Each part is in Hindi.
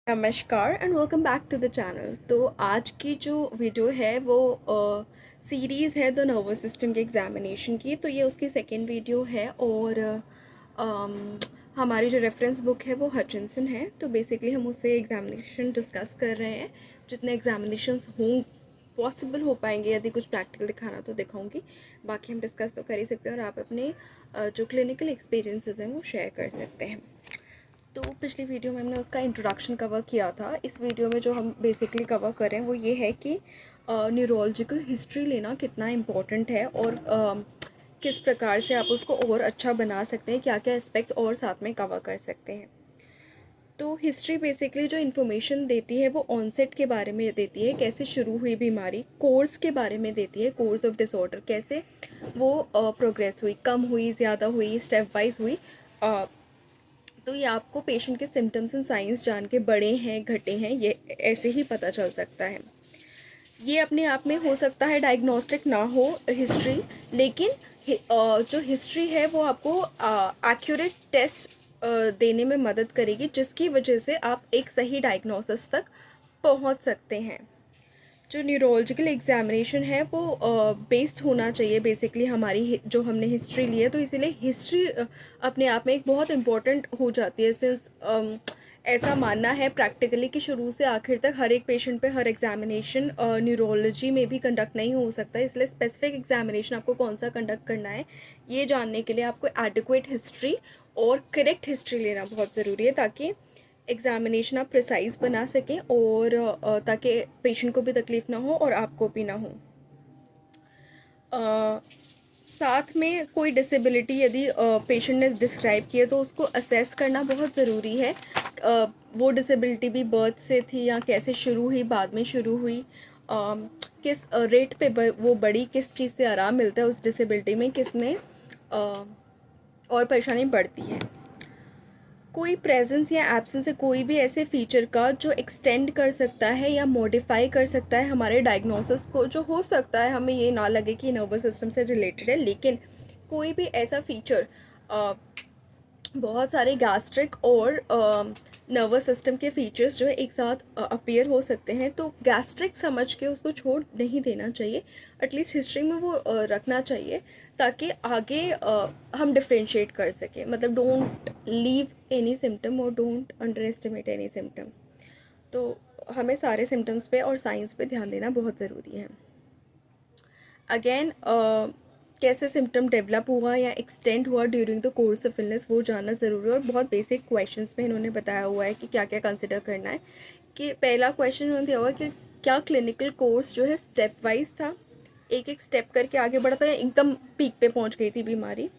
नमस्कार and welcome back to the channel. तो आज की जो वीडियो है वो सीरीज़ है द नर्वस सिस्टम के एग्जामिनेशन की। तो ये उसकी सेकेंड वीडियो है और हमारी जो रेफरेंस बुक है वो हचिंसन है। तो बेसिकली हम उससे एग्जामिनेशन डिस्कस कर रहे हैं। जितने एग्जामिनेशंस हों पॉसिबल हो पाएंगे, यदि कुछ प्रैक्टिकल दिखाना तो दिखाऊंगी, बाकी हम डिस्कस तो कर ही सकते हैं और आप अपने जो क्लिनिकल एक्सपीरियंसेस हैं वो शेयर कर सकते हैं। तो पिछली वीडियो में हमने उसका इंट्रोडक्शन कवर किया था। इस वीडियो में जो हम बेसिकली कवर करें वो ये है कि न्यूरोलॉजिकल हिस्ट्री लेना कितना इम्पोर्टेंट है और किस प्रकार से आप उसको और अच्छा बना सकते हैं, क्या क्या एस्पेक्ट्स और साथ में कवर कर सकते हैं। तो हिस्ट्री बेसिकली जो इन्फॉर्मेशन देती है वो ऑनसेट के बारे में देती है, कैसे शुरू हुई बीमारी, कोर्स के बारे में देती है, कोर्स ऑफ डिसऑर्डर कैसे वो प्रोग्रेस हुई, कम हुई, ज़्यादा हुई, स्टेप वाइज हुई। तो ये आपको पेशेंट के सिम्टम्स एंड साइंस जान के बढ़े हैं घटे हैं ये ऐसे ही पता चल सकता है। ये अपने आप में हो सकता है डायग्नोस्टिक ना हो हिस्ट्री, लेकिन जो हिस्ट्री है वो आपको एक्यूरेट टेस्ट देने में मदद करेगी, जिसकी वजह से आप एक सही डायग्नोसिस तक पहुंच सकते हैं। जो न्यूरोलॉजिकल एग्जामिनेशन है वो बेस्ड होना चाहिए बेसिकली हमारी जो हमने हिस्ट्री ली है। तो इसीलिए हिस्ट्री अपने आप में एक बहुत इम्पॉर्टेंट हो जाती है, सिंस ऐसा मानना है प्रैक्टिकली कि शुरू से आखिर तक हर एक पेशेंट पे हर एग्जामिनेशन न्यूरोलॉजी में भी कंडक्ट नहीं हो सकता। इसलिए स्पेसिफिक एग्जामिनेशन आपको कौन सा कंडक्ट करना है ये जानने के लिए आपको एडिक्वेट हिस्ट्री और करेक्ट हिस्ट्री लेना बहुत ज़रूरी है, ताकि एग्जामिनेशन आप प्रिसाइज बना सकें और ताकि पेशेंट को भी तकलीफ ना हो और आपको भी ना हो। साथ में कोई डिसेबिलिटी यदि पेशेंट ने डिस्क्राइब की है तो उसको असेस करना बहुत ज़रूरी है। वो डिसेबिलिटी भी बर्थ से थी या कैसे शुरू हुई, बाद में शुरू हुई, किस रेट पे वो बढ़ी, किस चीज़ से आराम मिलता है उस डिसेबिलिटी में, किस में और परेशानी बढ़ती है। कोई प्रेजेंस या एब्सेंस है कोई भी ऐसे फीचर का जो एक्सटेंड कर सकता है या मॉडिफाई कर सकता है हमारे डायग्नोसिस को, जो हो सकता है हमें ये ना लगे कि नर्वस सिस्टम से रिलेटेड है, लेकिन कोई भी ऐसा फीचर बहुत सारे गैस्ट्रिक और नर्वस सिस्टम के फीचर्स जो है एक साथ अपीयर हो सकते हैं, तो गैस्ट्रिक समझ के उसको छोड़ नहीं देना चाहिए, एटलीस्ट हिस्ट्री में वो रखना चाहिए, ताकि आगे हम डिफ्रेंशिएट कर सकें। मतलब डोंट लीव एनी सिम्टम और don't under estimate any symptom. तो हमें सारे सिम्टम्स पे और साइंस पे ध्यान देना बहुत ज़रूरी है। अगेन कैसे सिम्टम डेवलप हुआ या एक्सटेंड हुआ during the course of illness वो जानना ज़रूरी है। और बहुत बेसिक क्वेश्चंस में इन्होंने बताया हुआ है कि क्या क्या कंसिडर करना है। कि पहला क्वेश्चन उन्होंने दिया हुआ कि क्या क्लिनिकल कोर्स जो है स्टेप वाइज था, एक एक स्टेप करके आगे बढ़ा था, या एकदम पीक पे पहुंच गई थी बीमारी।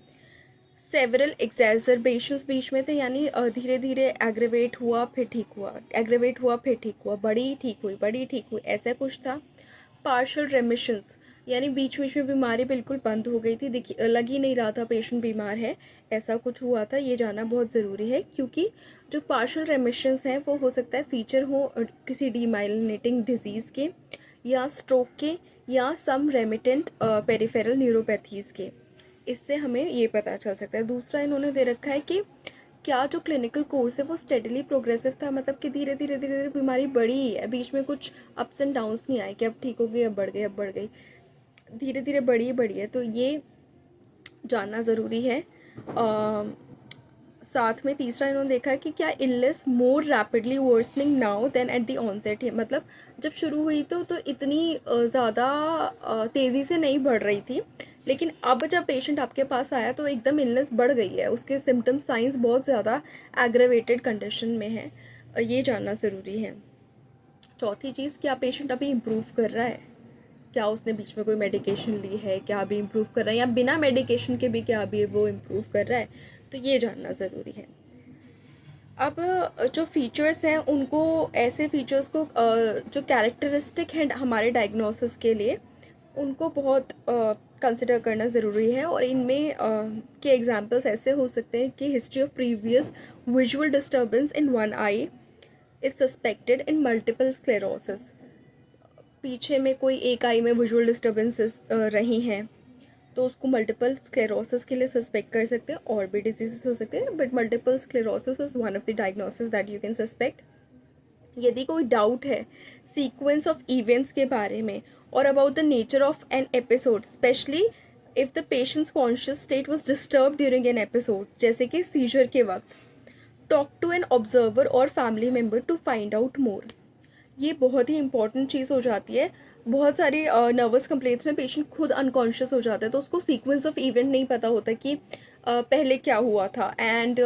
सेवरल एग्जैजरबेशंस बीच में थे, यानी धीरे धीरे एग्रेवेट हुआ फिर ठीक हुआ, एग्रेवेट हुआ फिर ठीक हुआ, बड़ी ठीक हुई, बड़ी ठीक हुई, ऐसा कुछ था। पार्शल रेमिशंस, यानी बीच बीच में बीमारी बिल्कुल बंद हो गई थी, देखिए लग ही नहीं रहा था पेशेंट बीमार है, ऐसा कुछ हुआ था। ये जानना बहुत ज़रूरी है, क्योंकि जो पार्शल रेमिशंस हैं वो हो सकता है फीचर हो किसी डीमाइलिनेटिंग डिजीज़ के, या स्ट्रोक के, या सम रेमिटेंट पेरिफेरल न्यूरोपैथीज़ के। इससे हमें ये पता चल सकता है। दूसरा इन्होंने दे रखा है कि क्या जो क्लिनिकल कोर्स है वो स्टेडली प्रोग्रेसिव था, मतलब कि धीरे धीरे धीरे धीरे बीमारी बढ़ी ही है, बीच में कुछ अप्स एंड डाउन्स नहीं आए कि अब ठीक हो गई, अब बढ़ गई, अब बढ़ गई, धीरे धीरे बढ़ी ही बढ़ी है। तो ये जानना ज़रूरी है। साथ में तीसरा इन्होंने देखा है कि क्या illness more rapidly worsening now than at the onset है, मतलब जब शुरू हुई तो इतनी ज़्यादा तेज़ी से नहीं बढ़ रही थी, लेकिन अब जब पेशेंट आपके पास आया तो एकदम इलनेस बढ़ गई है, उसके सिम्टम साइंस बहुत ज़्यादा एग्रेवेटेड कंडीशन में है। ये जानना ज़रूरी है। चौथी चीज़, क्या पेशेंट अभी इम्प्रूव कर रहा है, क्या उसने बीच में कोई मेडिकेशन ली है, क्या अभी इम्प्रूव कर रहा है, या बिना मेडिकेशन के भी क्या अभी वो इम्प्रूव कर रहा है, तो ये जानना ज़रूरी है। अब जो फीचर्स हैं उनको, ऐसे फीचर्स को जो कैरेक्टरिस्टिक हैं हमारे डायग्नोसिस के लिए, उनको बहुत कंसिडर करना ज़रूरी है। और इनमें के एग्जांपल्स ऐसे हो सकते हैं कि history of previous visual disturbance in one I is suspected in multiple sclerosis, पीछे में कोई एक आई में विजुअल डिस्टर्बेंसेस रही हैं तो उसको मल्टीपल स्क्लेरोसिस के लिए सस्पेक्ट कर सकते हैं, और भी डिजीजेस हो सकते हैं, but multiple sclerosis is one of the diagnosis that you can suspect. यदि कोई डाउट है सीक्वेंस ऑफ इवेंट्स के बारे में और about the nature of an episode, specially if the patient's conscious state was disturb during an episode, जैसे कि सीजर के वक्त, टॉक टू एन ऑब्जर्वर और family member to find out more. ये बहुत ही इंपॉर्टेंट चीज़ हो जाती है। बहुत सारी नर्वस कंप्लेंट्स में पेशेंट खुद अनकॉन्शियस हो जाता है, तो उसको सीक्वेंस ऑफ इवेंट नहीं पता होता कि पहले क्या हुआ था। एंड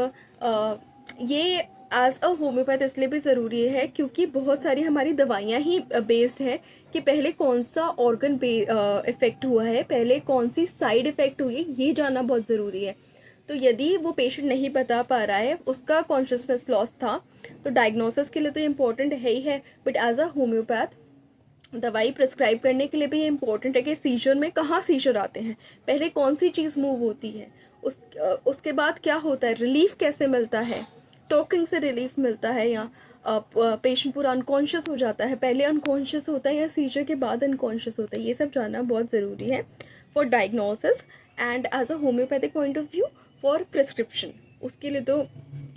ये एज अ होम्योपैथ इसलिए भी ज़रूरी है क्योंकि बहुत सारी हमारी दवाइयाँ ही बेस्ड है कि पहले कौन सा ऑर्गन इफेक्ट हुआ है, पहले कौन सी साइड इफ़ेक्ट हुई है, ये जानना बहुत ज़रूरी है। तो यदि वो पेशेंट नहीं बता पा रहा है, उसका कॉन्शियसनेस लॉस था, तो डायग्नोसिस के लिए तो इम्पोर्टेंट है ही है, बट एज अ होम्योपैथ दवाई प्रिस्क्राइब करने के लिए भी ये इम्पोर्टेंट है कि सीजर में कहाँ सीजर आते हैं, पहले कौन सी चीज़ मूव होती है, उसके बाद क्या होता है, रिलीफ कैसे मिलता है, टॉकिंग से रिलीफ मिलता है या पेशेंट पूरा अनकॉन्शियस हो जाता है, पहले अनकॉन्शियस होता है या सीजर के बाद अनकॉन्शियस होता है, ये सब जानना बहुत ज़रूरी है for diagnosis and as a homeopathic point of view for prescription. उसके लिए तो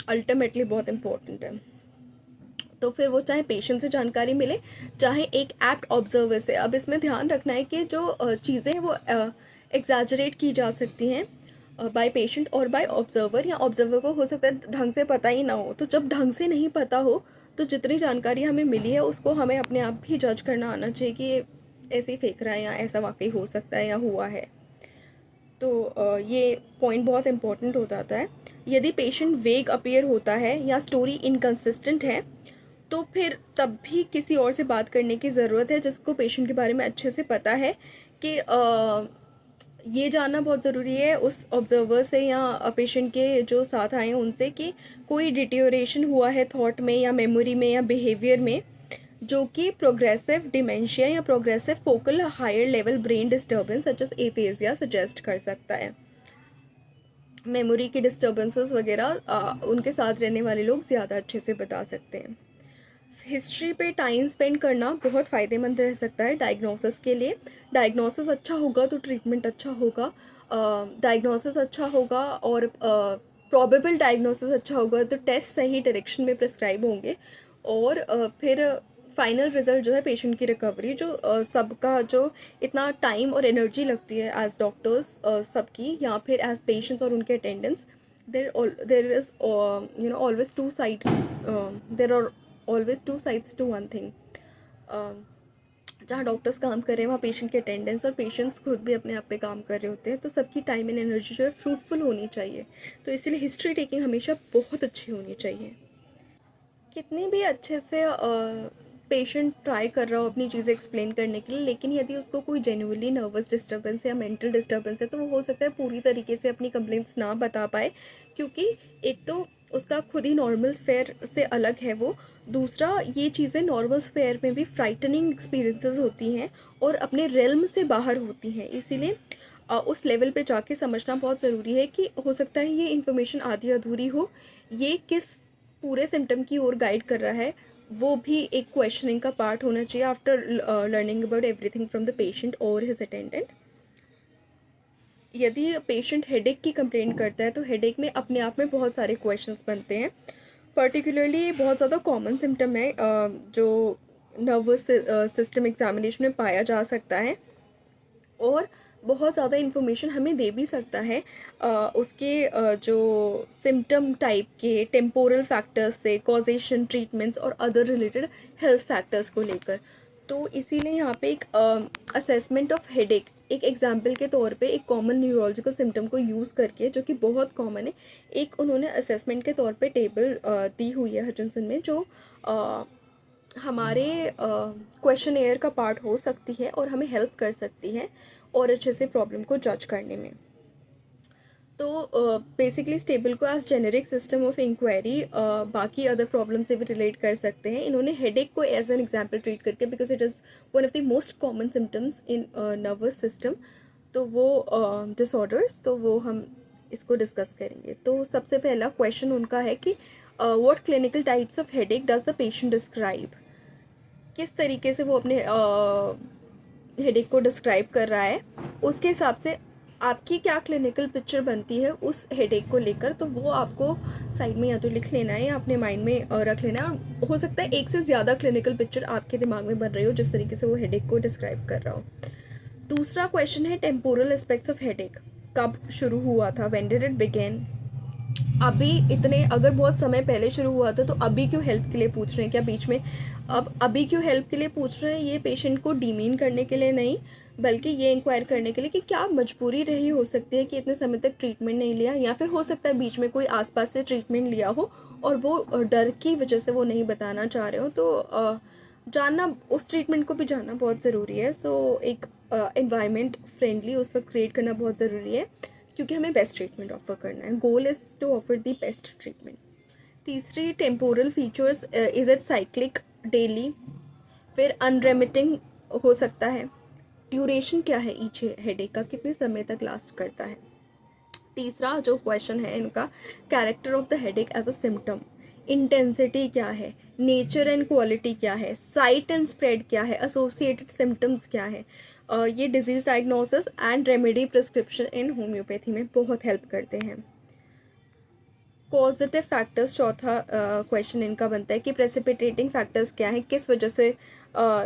अल्टीमेटली बहुत इम्पोर्टेंट है। तो फिर वो चाहे पेशेंट से जानकारी मिले, चाहे एक एक्ट ऑब्जर्वर से। अब इसमें ध्यान रखना है कि जो चीज़ें हैं वो एग्जैजरेट की जा सकती हैं बाय पेशेंट और बाय ऑब्जर्वर, या ऑब्जर्वर को हो सकता है ढंग से पता ही ना हो। तो जब ढंग से नहीं पता हो तो जितनी जानकारी हमें मिली है उसको हमें अपने आप ही जज करना आना चाहिए कि ये ऐसे ही फेंक रहा है या ऐसा वाकई हो सकता है या हुआ है। तो ये पॉइंट बहुत इंपॉर्टेंट हो जाता है। यदि पेशेंट वेग अपीयर होता है या स्टोरी इनकंसिस्टेंट है तो फिर तब भी किसी और से बात करने की ज़रूरत है जिसको पेशेंट के बारे में अच्छे से पता है। कि ये जानना बहुत ज़रूरी है उस ऑब्जर्वर से या पेशेंट के जो साथ आए हैं उनसे कि कोई डिटेरियोरेशन हुआ है थॉट में या मेमोरी में या बिहेवियर में, जो कि प्रोग्रेसिव डिमेंशिया या progressive focal higher level brain disturbance such as aphasia suggest कर सकता है। मेमोरी की डिस्टर्बेंसेस वगैरह उनके साथ रहने वाले लोग ज़्यादा अच्छे से बता सकते हैं। हिस्ट्री पे टाइम स्पेंड करना बहुत फ़ायदेमंद रह सकता है डायग्नोसिस के लिए। डायग्नोसिस अच्छा होगा तो ट्रीटमेंट अच्छा होगा, डायग्नोसिस अच्छा होगा और प्रॉबेबल डायग्नोसिस अच्छा होगा तो टेस्ट सही डायरेक्शन में प्रिस्क्राइब होंगे, और फिर फाइनल रिजल्ट जो है पेशेंट की रिकवरी, जो सबका जो इतना टाइम और एनर्जी लगती है एज डॉक्टर्स सबकी या फिर एज पेशेंट्स और उनके attendants, there is always two side, there are always two sides to one thing. जहाँ डॉक्टर्स काम कर रहे हैं वहाँ पेशेंट के अटेंडेंस और पेशेंट्स खुद भी अपने आप पे काम कर रहे होते हैं, तो सबकी टाइम एंड एनर्जी जो है फ्रूटफुल होनी चाहिए। तो इसीलिए हिस्ट्री टेकिंग हमेशा बहुत अच्छी होनी चाहिए। कितने भी अच्छे से पेशेंट ट्राई कर रहा हो अपनी चीज़ें एक्सप्लेन करने के लिए, लेकिन यदि उसको कोई जेन्युइनली नर्वस डिस्टर्बेंस या मेंटल डिस्टर्बेंस है तो वो हो सकता है पूरी तरीके से अपनी कंप्लेंट्स ना बता पाए, क्योंकि एक तो उसका खुद ही नॉर्मल स्फेयर से अलग है वो, दूसरा ये चीज़ें नॉर्मल स्फेयर में भी फ्राइटनिंग एक्सपीरियंसेस होती हैं और अपने रेल्म से बाहर होती हैं। इसीलिए उस लेवल पे जाके समझना बहुत ज़रूरी है कि हो सकता है ये इन्फॉर्मेशन आधी अधूरी हो, ये किस पूरे सिम्टम की ओर गाइड कर रहा है, वो भी एक क्वेश्चनिंग का पार्ट होना चाहिए after learning about everything from the patient और हिज अटेंडेंट। यदि पेशेंट हेडेक की कंप्लेंट करता है तो हेडेक में अपने आप में बहुत सारे क्वेश्चंस बनते हैं। पर्टिकुलरली बहुत ज़्यादा कॉमन सिम्टम है जो नर्वस सिस्टम एग्जामिनेशन में पाया जा सकता है और बहुत ज़्यादा इन्फॉर्मेशन हमें दे भी सकता है उसके जो सिम्टम टाइप के टेम्पोरल फैक्टर्स से, कॉजेशन, ट्रीटमेंट्स और अदर रिलेटेड हेल्थ फैक्टर्स को लेकर। तो इसीलिए यहाँ पे एक असेसमेंट ऑफ हेडेक एक एग्जाम्पल के तौर पे एक कॉमन न्यूरोलॉजिकल सिम्टम को यूज़ करके, जो कि बहुत कॉमन है, एक उन्होंने असेसमेंट के तौर पे टेबल दी हुई है हचिंसन में, जो हमारे क्वेश्चन एयर का पार्ट हो सकती है और हमें हेल्प कर सकती है और अच्छे से प्रॉब्लम को जज करने में। तो बेसिकली इस टेबल को as generic system of inquiry बाकी अदर प्रॉब्लम से भी रिलेट कर सकते हैं। इन्होंने हेडेक को एज एन एग्जाम्पल ट्रीट करके, because it is one of the most common symptoms in nervous system, तो वो डिसऑर्डर्स, तो वो हम इसको डिस्कस करेंगे। तो सबसे पहला क्वेश्चन उनका है कि what clinical types of headache does the patient describe, किस तरीके से वो अपने हेडेक को डिस्क्राइब कर रहा है, उसके हिसाब से आपकी क्या क्लिनिकल पिक्चर बनती है उस हेडेक को लेकर, तो वो आपको साइड में या तो लिख लेना है या अपने माइंड में रख लेना है। हो सकता है एक से ज़्यादा क्लिनिकल पिक्चर आपके दिमाग में बन रही हो जिस तरीके से वो हेडेक को डिस्क्राइब कर रहा हो। दूसरा क्वेश्चन है टेम्पोरल एस्पेक्ट्स ऑफ हेडेक, कब शुरू हुआ था, व्हेन डिड इट बिगेन। अभी इतने, अगर बहुत समय पहले शुरू हुआ था तो अभी क्यों हेल्प के लिए पूछ रहे हैं, क्या बीच में, अब अभी क्यों हेल्प के लिए पूछ रहे हैं, ये पेशेंट को डीमीन करने के लिए नहीं, बल्कि ये इंक्वायर करने के लिए कि क्या मजबूरी रही हो सकती है कि इतने समय तक ट्रीटमेंट नहीं लिया, या फिर हो सकता है बीच में कोई आसपास से ट्रीटमेंट लिया हो और वो डर की वजह से वो नहीं बताना चाह रहे हो। तो जानना, उस ट्रीटमेंट को भी जानना बहुत ज़रूरी है। सो एक एनवायरनमेंट फ्रेंडली उस वक्त क्रिएट करना बहुत ज़रूरी है, क्योंकि हमें बेस्ट ट्रीटमेंट ऑफर करना है। Goal is to offer the best treatment. तीसरी, temporal features, is it cyclic, daily, फिर अनरेमिटिंग हो सकता है। ड्यूरेशन क्या है ईच हेडेक का, कितने समय तक लास्ट करता है। तीसरा जो क्वेश्चन है इनका, character of the headache as a symptom, intensity क्या है, नेचर एंड क्वालिटी क्या है, साइट एंड स्प्रेड क्या है, एसोसिएटेड सिम्टम्स क्या है। ये disease diagnosis and remedy prescription in homeopathy में बहुत हेल्प करते हैं। पॉजिटिव फैक्टर्स, चौथा क्वेश्चन इनका बनता है कि प्रेसिपिटेटिंग फैक्टर्स क्या है, किस वजह से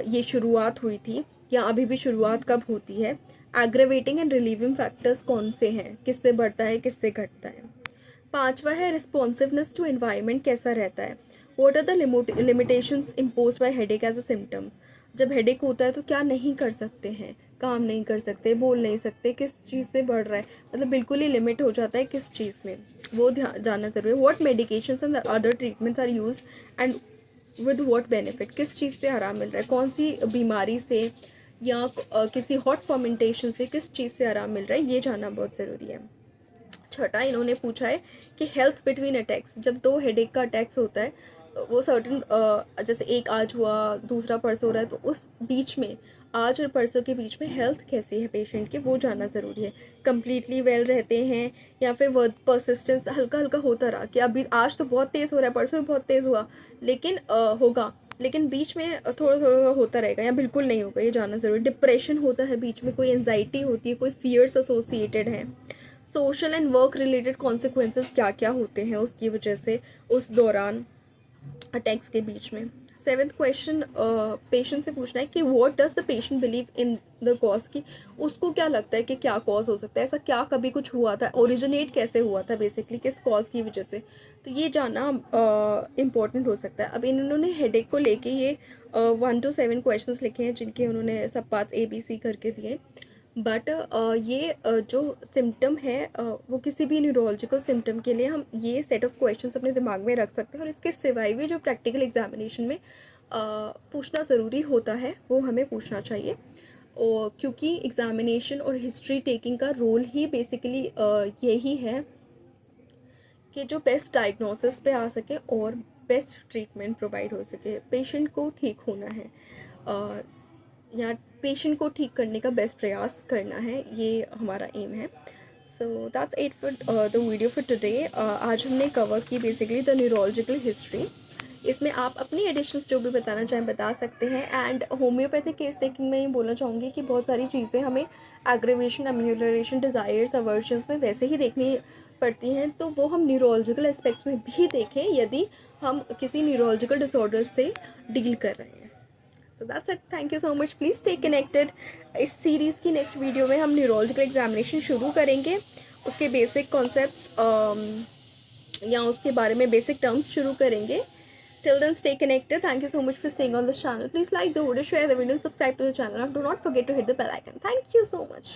ये शुरुआत हुई थी या अभी भी शुरुआत कब होती है। एग्रेवेटिंग एंड रिलीविंग फैक्टर्स कौन से हैं, किससे बढ़ता है किससे घटता है। पांचवा है रिस्पॉन्सिवनेस टू एनवायरनमेंट कैसा रहता है। What are the limitations imposed by headache as a symptom. जब हेडेक होता है तो क्या नहीं कर सकते हैं, काम नहीं कर सकते, बोल नहीं सकते, किस चीज़ से बढ़ रहा है, मतलब बिल्कुल ही लिमिट हो जाता है किस चीज़ में, वो ध्यान जानना जरूरी है। What medications and other treatments are used and with what benefit, किस चीज़ से आराम मिल रहा है, कौन सी बीमारी से या किसी हॉट फर्मेंटेशन से किस चीज़ से आराम मिल रहा है, ये जानना बहुत ज़रूरी है। छठा इन्होंने पूछा है कि हेल्थ बिटवीन अटैक्स, जब दो हेडेक का अटैक्स होता है वो सर्टन, जैसे एक आज हुआ दूसरा परसों हो रहा है, तो उस बीच में, आज और परसों के बीच में हेल्थ कैसी है पेशेंट की, वो जानना ज़रूरी है। कम्प्लीटली वेल रहते हैं या फिर वो परसिस्टेंस हल्का हल्का होता रहा कि अभी आज तो बहुत तेज़ हो रहा है, परसों भी बहुत तेज़ हुआ, लेकिन होगा, लेकिन बीच में थोड़ा थोड़ा होता रहेगा या बिल्कुल नहीं होगा, ये जानना ज़रूरी। डिप्रेशन होता है बीच में, कोई एंजाइटी होती है, कोई फियर्स एसोसिएटेड है। Social and work related consequences क्या क्या होते हैं उसकी वजह से उस दौरान अटैक्स के बीच में। सेवेंथ क्वेश्चन पेशेंट से पूछना है कि what does the patient believe in the cause, की उसको क्या लगता है कि क्या कॉज हो सकता है, ऐसा क्या कभी कुछ हुआ था, ओरिजिनेट कैसे हुआ था, बेसिकली किस कॉज की वजह से, तो ये जानना इम्पोर्टेंट हो सकता है। अब इन्होंने हेडेक को लेके ये 1 to 7 क्वेश्चंस लिखे हैं, जिनके उन्होंने सब पार्ट्स ABC करके दिए। बट ये जो सिम्टम है वो किसी भी न्यूरोलॉजिकल सिम्टम के लिए हम ये सेट ऑफ क्वेश्चंस अपने दिमाग में रख सकते हैं, और इसके सिवाय भी जो प्रैक्टिकल एग्जामिनेशन में पूछना ज़रूरी होता है वो हमें पूछना चाहिए। और क्योंकि एग्जामिनेशन और हिस्ट्री टेकिंग का रोल ही बेसिकली यही है कि जो बेस्ट डायग्नोसिस पे आ सके और बेस्ट ट्रीटमेंट प्रोवाइड हो सके, पेशेंट को ठीक होना है या पेशेंट को ठीक करने का बेस्ट प्रयास करना है, ये हमारा एम है। So that's it for the video for today. आज हमने कवर की बेसिकली द न्यूरोलॉजिकल हिस्ट्री। इसमें आप अपनी एडिशंस जो भी बताना चाहें बता सकते हैं। एंड होम्योपैथिक केस टेकिंग में ये बोलना चाहूँगी कि बहुत सारी चीज़ें हमें एग्रेवेशन, अम्यूलरेशन, डिज़ायर्स, अवर्शंस में वैसे ही देखनी पड़ती हैं, तो वो हम न्यूरोलॉजिकल एस्पेक्ट्स में भी देखें यदि हम किसी न्यूरोलॉजिकल डिसऑर्डर्स से डील कर रहे हैं। So that's it, thank you so much, please stay connected. इस सीरीज़ की नेक्स्ट वीडियो में हम न्यूरोलॉजिकल एग्जामिनेशन शुरू करेंगे, उसके बेसिक कॉन्सेप्ट्स या उसके बारे में बेसिक टर्म्स शुरू करेंगे। Till then, stay connected. Thank you so much for staying on this channel. Please like the video, share the video, and subscribe to the channel. And do not forget to hit the bell icon. Thank you so much.